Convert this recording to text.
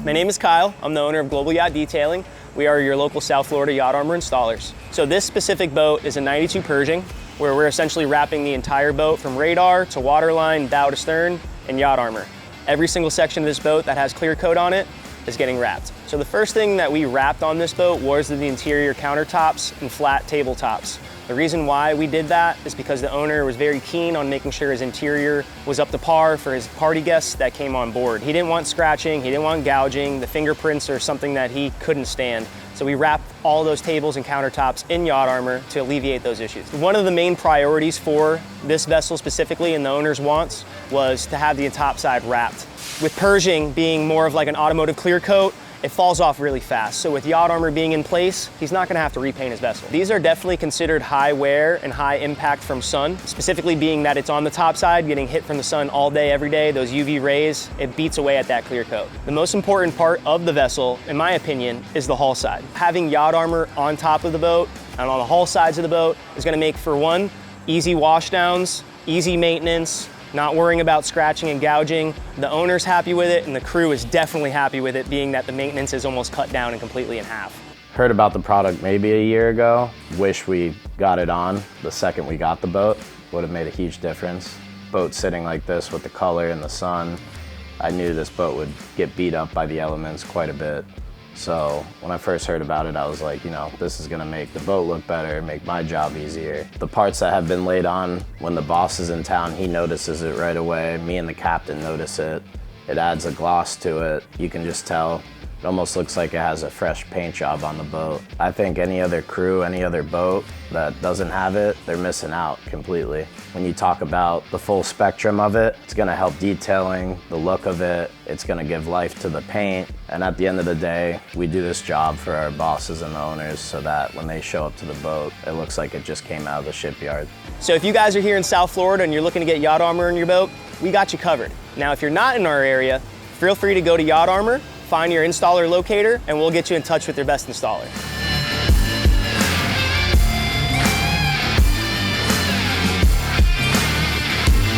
My name is Kyle. I'm the owner of Global Yacht Detailing. We are your local South Florida Yacht Armor installers. So this specific boat is a 92 Pershing, where we're essentially wrapping the entire boat from radar to waterline, bow to stern, and yacht armor. Every single section of this boat that has clear coat on it is getting wrapped. So the first thing that we wrapped on this boat was the interior countertops and flat tabletops. The reason why we did that is because the owner was very keen on making sure his interior was up to par for his party guests that came on board. He didn't want scratching, he didn't want gouging, the fingerprints are something that he couldn't stand. So we wrapped all those tables and countertops in yacht armor to alleviate those issues. One of the main priorities for this vessel specifically and the owner's wants was to have the top side wrapped. With Pershing being more of like an automotive clear coat, it falls off really fast. So with yacht armor being in place, he's not gonna have to repaint his vessel. These are definitely considered high wear and high impact from sun, specifically being that it's on the top side, getting hit from the sun all day, every day, those UV rays, it beats away at that clear coat. The most important part of the vessel, in my opinion, is the hull side. Having yacht armor on top of the boat and on the hull sides of the boat is gonna make, for one, easy washdowns, easy maintenance, not worrying about scratching and gouging. The owner's happy with it and the crew is definitely happy with it, being that the maintenance is almost cut down and completely in half. Heard about the product maybe a year ago. Wish we got it on the second we got the boat. Would have made a huge difference. Boat sitting like this with the color and the sun, I knew this boat would get beat up by the elements quite a bit. So when I first heard about it, I was like, you know, this is gonna make the boat look better, make my job easier. The parts that have been laid on, when the boss is in town, he notices it right away. Me and the captain notice it. It adds a gloss to it. You can just tell. It almost looks like it has a fresh paint job on the boat. I think any other crew, any other boat that doesn't have it, they're missing out completely. When you talk about the full spectrum of it, it's gonna help detailing, the look of it, it's gonna give life to the paint. And at the end of the day, we do this job for our bosses and the owners so that when they show up to the boat, it looks like it just came out of the shipyard. So if you guys are here in South Florida and you're looking to get yacht armor in your boat, we got you covered. Now, if you're not in our area, feel free to go to Yacht Armor, find your installer locator, and we'll get you in touch with your best installer.